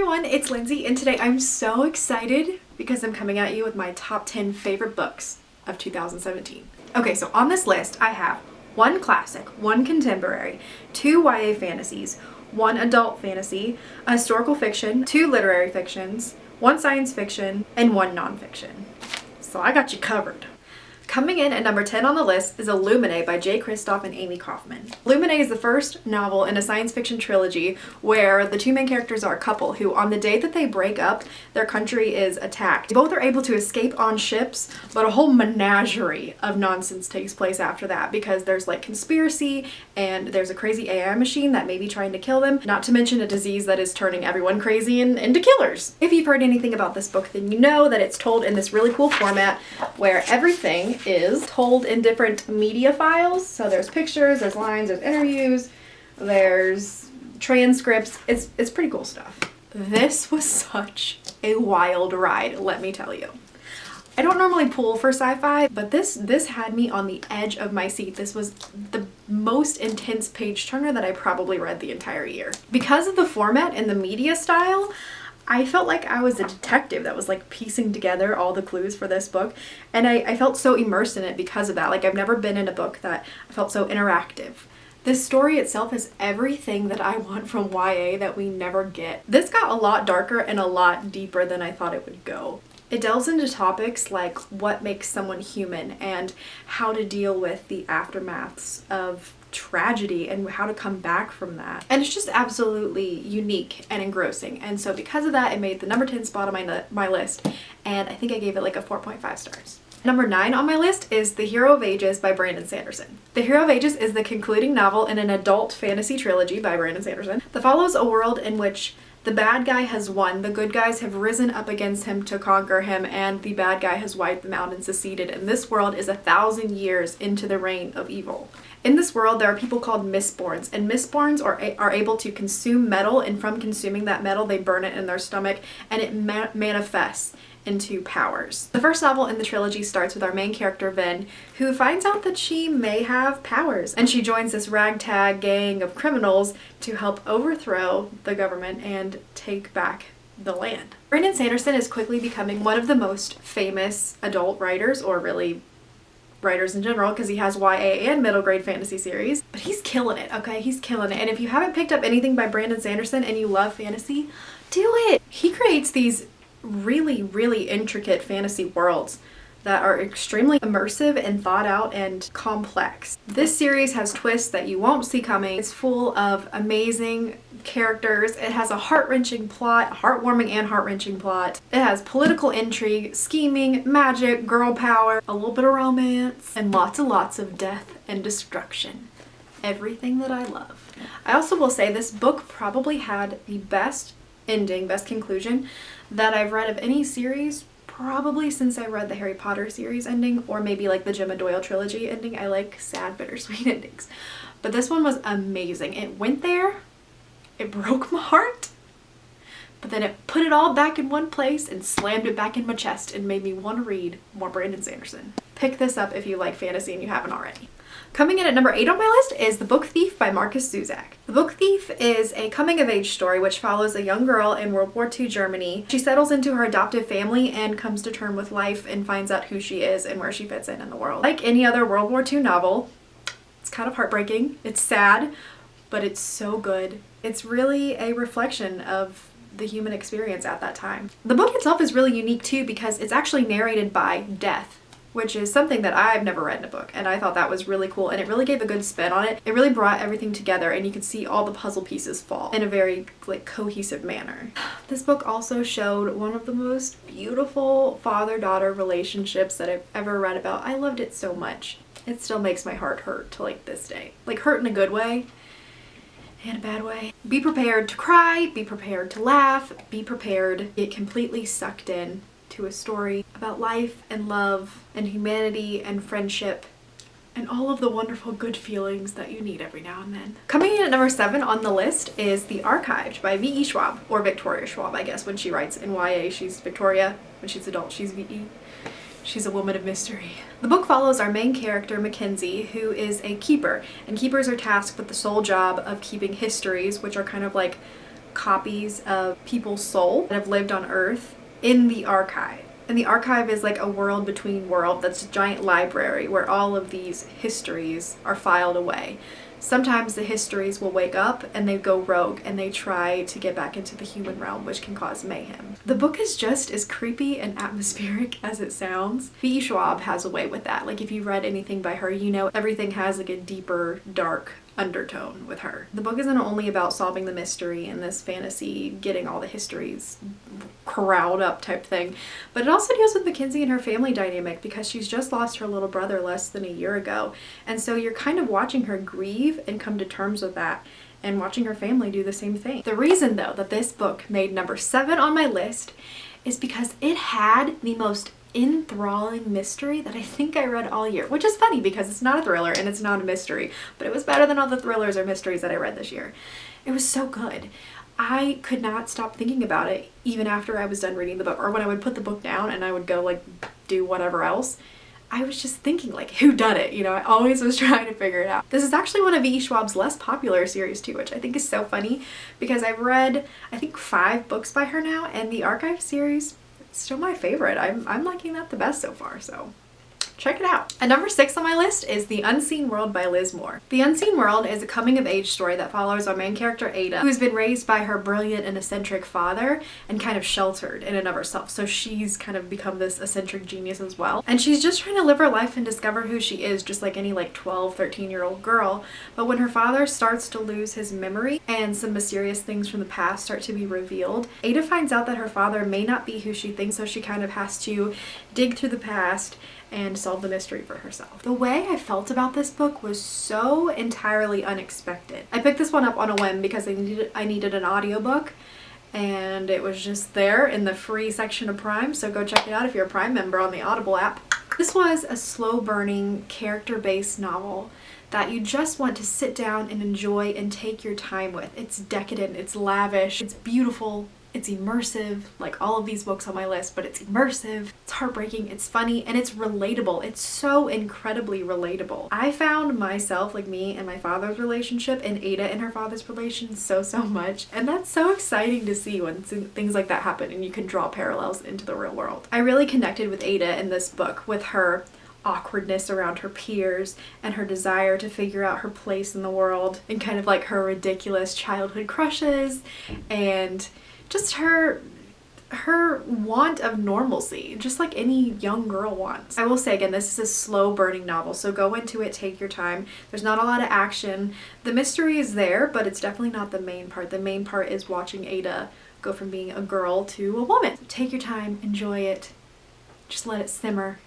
everyone, it's Lindsay, and today I'm so excited because I'm coming at you with my top 10 favorite books of 2017. Okay, so on this list I have one classic, one contemporary, two YA fantasies, one adult fantasy, a historical fiction, two literary fictions, one science fiction, and one nonfiction. So I got you covered. Coming in at number 10 on the list is Lumina by J. Kristoff and Amy Kaufman. Lumina is the first novel in a science fiction trilogy where the two main characters are a couple who, on the day that they break up, their country is attacked. Both are able to escape on ships, but a whole menagerie of nonsense takes place after that because there's like conspiracy and there's a crazy AI machine that may be trying to kill them, not to mention a disease that is turning everyone crazy and into killers. If you've heard anything about this book, then you know that it's told in this really cool format where everything is told in different media files. So there's pictures, there's lines, there's interviews, there's transcripts. It's pretty cool stuff. This was such a wild ride, let me tell you. I don't normally pull for sci-fi, but this had me on the edge of my seat. This was the most intense page turner that I probably read the entire year. Because of the format and the media style, I felt like I was a detective that was like piecing together all the clues for this book, and I felt so immersed in it because of that. Like, I've never been in a book that I felt so interactive. This story itself is everything that I want from YA that we never get. This got a lot darker and a lot deeper than I thought it would go. It delves into topics like what makes someone human and how to deal with the aftermaths of tragedy and how to come back from that. And it's just absolutely unique and engrossing. And so because of that, it made the number 10 spot on my list, and I think I gave it like a 4.5 stars. Number 9 on my list is The Hero of Ages by Brandon Sanderson. The Hero of Ages is the concluding novel in an adult fantasy trilogy by Brandon Sanderson that follows a world in which the bad guy has won, the good guys have risen up against him to conquer him, and the bad guy has wiped them out and seceded, and this world is 1,000 years into the reign of evil. In this world, there are people called mistborns, and mistborns are able to consume metal, and from consuming that metal, they burn it in their stomach, and it manifests into powers. The first novel in the trilogy starts with our main character, Vin, who finds out that she may have powers, and she joins this ragtag gang of criminals to help overthrow the government and take back the land. Brandon Sanderson is quickly becoming one of the most famous adult writers, or really writers in general, because he has YA and middle grade fantasy series, but he's killing it, okay? He's killing it. And if you haven't picked up anything by Brandon Sanderson and you love fantasy, do it! He creates these really intricate fantasy worlds that are extremely immersive and thought out and complex. This series has twists that you won't see coming. It's full of amazing characters. It has a heart-wrenching plot, heartwarming and heart-wrenching plot. It has political intrigue, scheming, magic, girl power, a little bit of romance, and lots of death and destruction. Everything that I love. I also will say this book probably had the best ending, best conclusion that I've read of any series, probably since I read the Harry Potter series ending, or maybe like the Gemma Doyle trilogy ending. I like sad, bittersweet endings. But this one was amazing. It went there, it broke my heart, but then it put it all back in one place and slammed it back in my chest and made me want to read more Brandon Sanderson. Pick this up if you like fantasy and you haven't already. Coming in at number 8 on my list is The Book Thief by Marcus Zusak. The Book Thief is a coming-of-age story which follows a young girl in World War II Germany. She settles into her adoptive family and comes to terms with life and finds out who she is and where she fits in the world. Like any other World War II novel, it's kind of heartbreaking, it's sad, but it's so good. It's really a reflection of the human experience at that time. The book itself is really unique too because it's actually narrated by death, which is something that I've never read in a book, and I thought that was really cool, and it really gave a good spin on it. It really brought everything together, and you could see all the puzzle pieces fall in a very like cohesive manner. This book also showed one of the most beautiful father-daughter relationships that I've ever read about. I loved it so much. It still makes my heart hurt to like this day. Like, hurt in a good way and a bad way. Be prepared to cry, be prepared to laugh, be prepared to get completely sucked in to a story about life and love and humanity and friendship and all of the wonderful good feelings that you need every now and then. Coming in at number 7 on the list is The Archived by V.E. Schwab, or Victoria Schwab, I guess. When she writes in YA, she's Victoria. When she's adult, she's V.E. She's a woman of mystery. The book follows our main character, Mackenzie, who is a keeper, and keepers are tasked with the sole job of keeping histories, which are kind of like copies of people's souls that have lived on Earth in the archive. And the archive is like a world between worlds that's a giant library where all of these histories are filed away. Sometimes the histories will wake up and they go rogue and they try to get back into the human realm, which can cause mayhem. The book is just as creepy and atmospheric as it sounds. V.E. Schwab has a way with that. Like if you read anything by her, you know everything has like a deeper, dark undertone with her. The book isn't only about solving the mystery and this fantasy, getting all the histories corralled up type thing, but it also deals with Mackenzie and her family dynamic because she's just lost her little brother less than a year ago. And so you're kind of watching her grieve and come to terms with that and watching her family do the same thing. The reason though that this book made number 7 on my list is because it had the most enthralling mystery that I think I read all year, which is funny because it's not a thriller and it's not a mystery, but it was better than all the thrillers or mysteries that I read this year. It was so good. I could not stop thinking about it even after I was done reading the book, or when I would put the book down and I would go like do whatever else. I was just thinking like, who done it? You know, I always was trying to figure it out. This is actually one of V.E. Schwab's less popular series too, which I think is so funny because I've read I think 5 books by her now, and the Archive series is still my favorite. I'm liking that the best so far, so check it out. And number 6 on my list is The Unseen World by Liz Moore. The Unseen World is a coming-of-age story that follows our main character Ada, who's been raised by her brilliant and eccentric father and kind of sheltered in and of herself. So she's kind of become this eccentric genius as well. And she's just trying to live her life and discover who she is, just like any like 12, 13-year-old girl. But when her father starts to lose his memory and some mysterious things from the past start to be revealed, Ada finds out that her father may not be who she thinks, so she kind of has to dig through the past and solve the mystery for herself. The way I felt about this book was so entirely unexpected. I picked this one up on a whim because I needed an audiobook, and it was just there in the free section of Prime, so go check it out if you're a Prime member on the Audible app. This was a slow-burning, character-based novel that you just want to sit down and enjoy and take your time with. It's decadent, it's lavish, it's beautiful, it's immersive, like all of these books on my list, but it's immersive, it's heartbreaking, it's funny, and it's relatable. It's so incredibly relatable. I found myself, like me and my father's relationship, and Ada and her father's relation so much, and that's so exciting to see when things like that happen and you can draw parallels into the real world. I really connected with Ada in this book, with her awkwardness around her peers and her desire to figure out her place in the world, and kind of like her ridiculous childhood crushes and just her want of normalcy, just like any young girl wants. I will say again, this is a slow burning novel, so go into it, take your time. There's not a lot of action. The mystery is there, but it's definitely not the main part. The main part is watching Ada go from being a girl to a woman. So take your time, enjoy it, just let it simmer,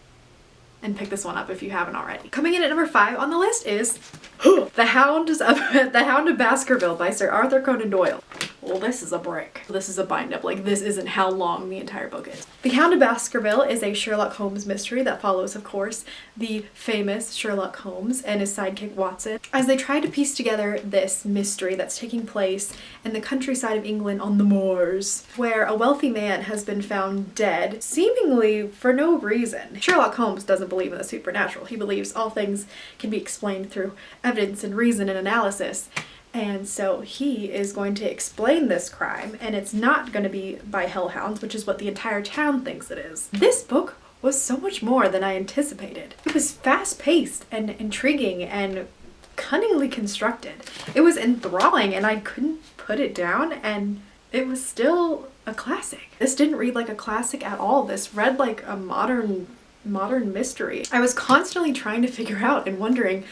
and pick this one up if you haven't already. Coming in at number 5 on the list is The Hound of Baskerville by Sir Arthur Conan Doyle. Well, this is a brick. This is a bind-up. Like, this isn't how long the entire book is. The Hound of Baskerville is a Sherlock Holmes mystery that follows, of course, the famous Sherlock Holmes and his sidekick Watson as they try to piece together this mystery that's taking place in the countryside of England on the moors, where a wealthy man has been found dead, seemingly for no reason. Sherlock Holmes doesn't believe in the supernatural. He believes all things can be explained through evidence and reason and analysis. And so he is going to explain this crime, and it's not going to be by hellhounds, which is what the entire town thinks it is. This book was so much more than I anticipated. It was fast-paced and intriguing and cunningly constructed. It was enthralling, and I couldn't put it down, and it was still a classic. This didn't read like a classic at all. This read like a modern mystery. I was constantly trying to figure out and wondering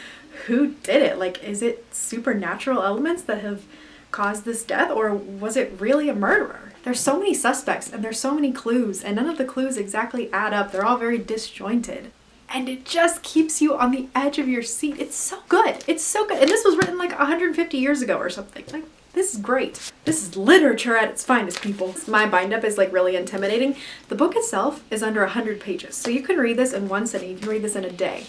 who did it. Like, is it supernatural elements that have caused this death, or was it really a murderer? There's so many suspects and there's so many clues, and none of the clues exactly add up. They're all very disjointed, and it just keeps you on the edge of your seat. It's so good. It's so good. And this was written like 150 years ago or something. Like, this is great. This is literature at its finest, people. My bind-up is like really intimidating. The book itself is under 100 pages, so you can read this in one sitting. You can read this in a day.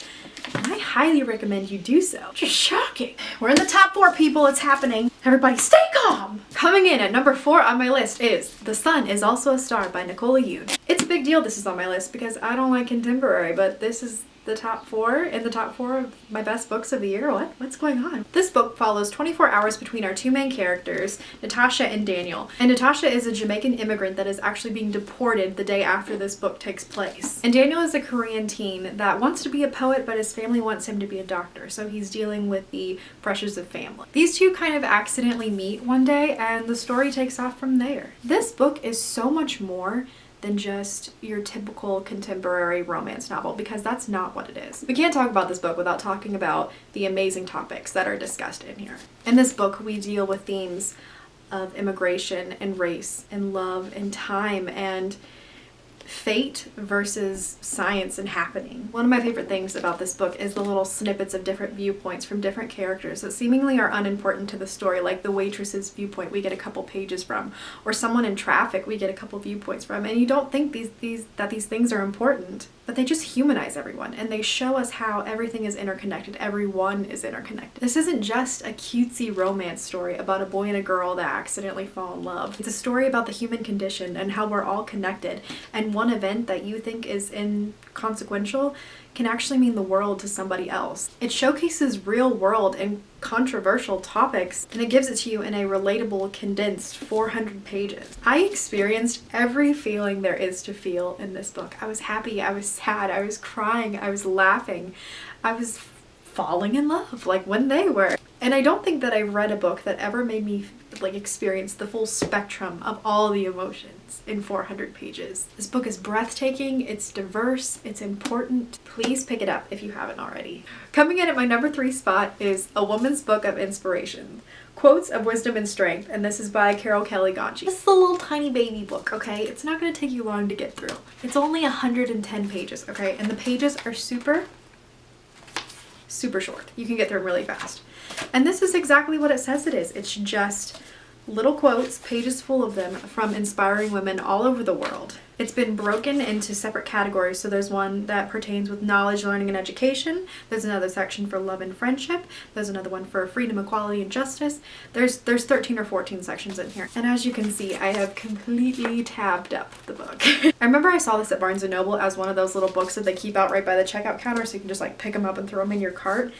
I highly recommend you do so. Just shocking. We're in the top 4, people. It's happening. Everybody stay calm. Coming in at number 4 on my list is The Sun is Also a Star by Nicola Yoon. It's a big deal this is on my list because I don't like contemporary, but this is the top 4 of my best books of the year. What's going on? This book follows 24 hours between our two main characters, Natasha and Daniel. And Natasha is a Jamaican immigrant that is actually being deported the day after this book takes place. And Daniel is a Korean teen that wants to be a poet, but his family wants him to be a doctor, so he's dealing with the pressures of family. These two kind of accidentally meet one day, and the story takes off from there. This book is so much more than just your typical contemporary romance novel, because that's not what it is. We can't talk about this book without talking about the amazing topics that are discussed in here. In this book, we deal with themes of immigration and race and love and time and fate versus science and happening. One of my favorite things about this book is the little snippets of different viewpoints from different characters that seemingly are unimportant to the story, like the waitress's viewpoint we get a couple pages from, or someone in traffic we get a couple viewpoints from, and you don't think that these things are important, but they just humanize everyone and they show us how everything is interconnected, everyone is interconnected. This isn't just a cutesy romance story about a boy and a girl that accidentally fall in love. It's a story about the human condition and how we're all connected, and one event that you think is inconsequential can actually mean the world to somebody else. It showcases real world and controversial topics, and it gives it to you in a relatable, condensed 400 pages. I experienced every feeling there is to feel in this book. I was happy, I was sad, I was crying, I was laughing, I was falling in love like when they were. And I don't think that I've read a book that ever made me like experience the full spectrum of all the emotions in 400 pages. This book is breathtaking, it's diverse, it's important. Please pick it up if you haven't already. Coming in at my number 3 spot is A Woman's Book of Inspiration. Quotes of Wisdom and Strength, and this is by Carol Kelly Gonchi. This is a little tiny baby book, okay? It's not gonna take you long to get through. It's only 110 pages, okay? And the pages are super short. You can get through them really fast. And this is exactly what it says it is. It's just little quotes, pages full of them, from inspiring women all over the world. It's been broken into separate categories. So there's one that pertains with knowledge, learning, and education. There's another section for love and friendship. There's another one for freedom, equality, and justice. There's 13 or 14 sections in here. And as you can see, I have completely tabbed up the book. I remember I saw this at Barnes & Noble as one of those little books that they keep out right by the checkout counter, so you can just like pick them up and throw them in your cart.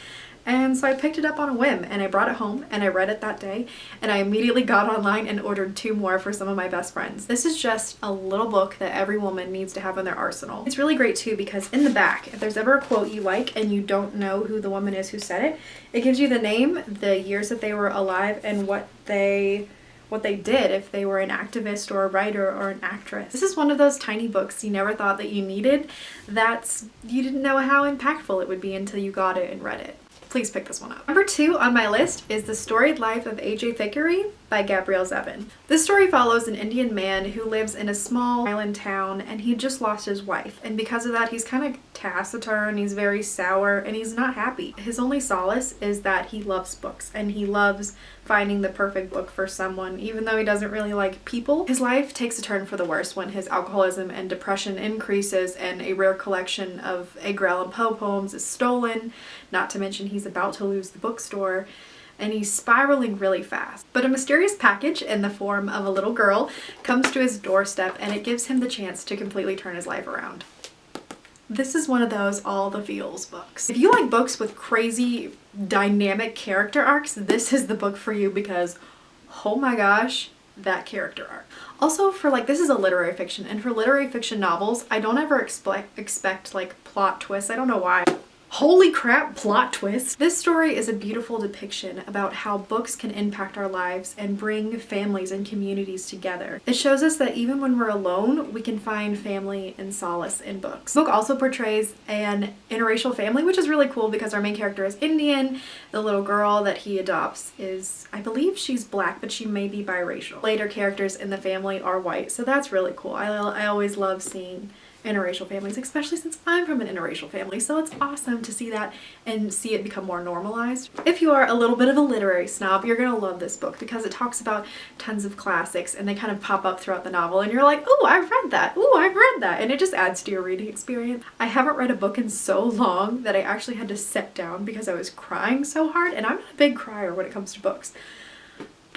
And so I picked it up on a whim and I brought it home and I read it that day, and I immediately got online and ordered 2 more for some of my best friends. This is just a little book that every woman needs to have in their arsenal. It's really great too because in the back, if there's ever a quote you like and you don't know who the woman is who said it, it gives you the name, the years that they were alive, and what they did, if they were an activist or a writer or an actress. This is one of those tiny books you never thought that you needed, you didn't know how impactful it would be until you got it and read it. Please pick this one up. Number 2 on my list is The Storied Life of A.J. Thackeray by Gabrielle Zevin. This story follows an Indian man who lives in a small island town, and he just lost his wife, and because of that he's kind of taciturn, he's very sour, and he's not happy. His only solace is that he loves books, and he loves finding the perfect book for someone, even though he doesn't really like people. His life takes a turn for the worse when his alcoholism and depression increases, and a rare collection of Edgar Allan Poe poems is stolen, not to mention he's about to lose the bookstore, and he's spiraling really fast. But a mysterious package in the form of a little girl comes to his doorstep, and it gives him the chance to completely turn his life around. This is one of those all the feels books. If you like books with crazy dynamic character arcs, this is the book for you because, oh my gosh, that character arc. Also for like, this is a literary fiction, and for literary fiction novels, I don't ever expect like plot twists. I don't know why. Holy crap, plot twist! This story is a beautiful depiction about how books can impact our lives and bring families and communities together. It shows us that even when we're alone, we can find family and solace in books. The book also portrays an interracial family, which is really cool because our main character is Indian. The little girl that he adopts is, I believe she's black, but she may be biracial. Later characters in the family are white, so that's really cool. I always love seeing interracial families, especially since I'm from an interracial family, so it's awesome to see that and see it become more normalized. If you are a little bit of a literary snob, you're gonna love this book because it talks about tons of classics and they kind of pop up throughout the novel and you're like, oh, I've read that, oh, I've read that, and it just adds to your reading experience. I haven't read a book in so long that I actually had to sit down because I was crying so hard, and I'm not a big crier when it comes to books.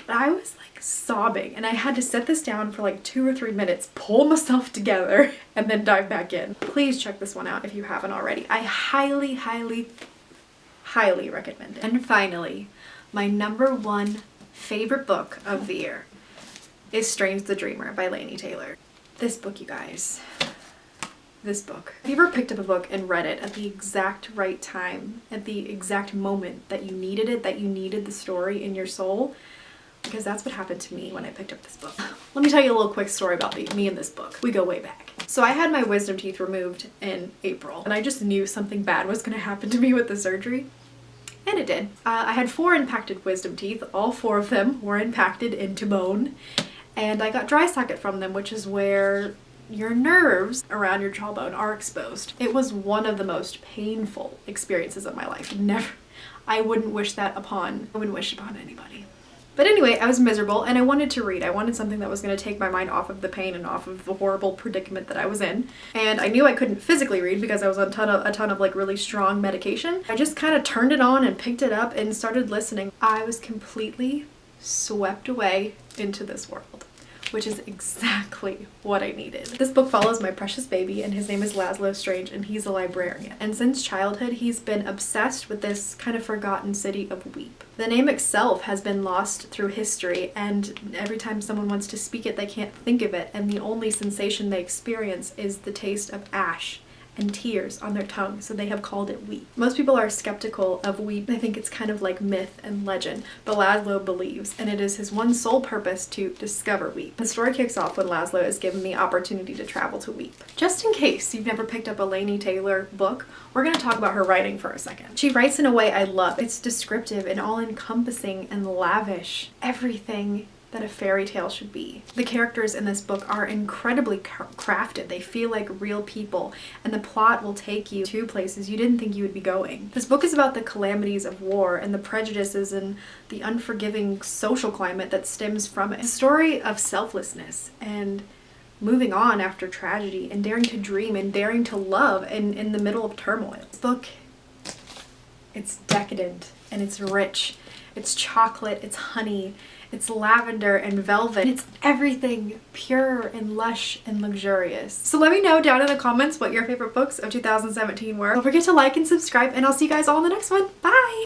But I was like sobbing, and I had to set this down for like 2 or 3 minutes, pull myself together, and then dive back in. Please check this one out if you haven't already. I highly, highly, highly recommend it. And finally, my #1 favorite book of the year is Strange the Dreamer by Laini Taylor. This book, you guys. This book. Have you ever picked up a book and read it at the exact right time, at the exact moment that you needed it, that you needed the story in your soul? Because that's what happened to me when I picked up this book. Let me tell you a little quick story about me and this book. We go way back. So I had my wisdom teeth removed in April, and I just knew something bad was going to happen to me with the surgery. And it did. I had 4 impacted wisdom teeth. All 4 of them were impacted into bone. And I got dry socket from them, which is where your nerves around your jawbone are exposed. It was one of the most painful experiences of my life. I wouldn't wish upon anybody. But anyway, I was miserable and I wanted to read. I wanted something that was going to take my mind off of the pain and off of the horrible predicament that I was in. And I knew I couldn't physically read because I was on a ton of like really strong medication. I just kind of turned it on and picked it up and started listening. I was completely swept away into this world, which is exactly what I needed. This book follows my precious baby, and his name is Laszlo Strange, and he's a librarian. And since childhood, he's been obsessed with this kind of forgotten city of Weep. The name itself has been lost through history, and every time someone wants to speak it, they can't think of it, and the only sensation they experience is the taste of ash and tears on their tongue, so they have called it Weep. Most people are skeptical of Weep. They think it's kind of like myth and legend, but Laszlo believes, and it is his one sole purpose to discover Weep. The story kicks off when Laszlo is given the opportunity to travel to Weep. Just in case you've never picked up a Laini Taylor book, we're going to talk about her writing for a second. She writes in a way I love. It's descriptive and all-encompassing and lavish. Everything that a fairy tale should be. The characters in this book are incredibly crafted. They feel like real people, and the plot will take you to places you didn't think you would be going. This book is about the calamities of war and the prejudices and the unforgiving social climate that stems from it. It's a story of selflessness and moving on after tragedy and daring to dream and daring to love in the middle of turmoil. This book, it's decadent and it's rich. It's chocolate, it's honey, it's lavender and velvet. It's everything pure and lush and luxurious. So let me know down in the comments what your favorite books of 2017 were. Don't forget to like and subscribe, and I'll see you guys all in the next one. Bye!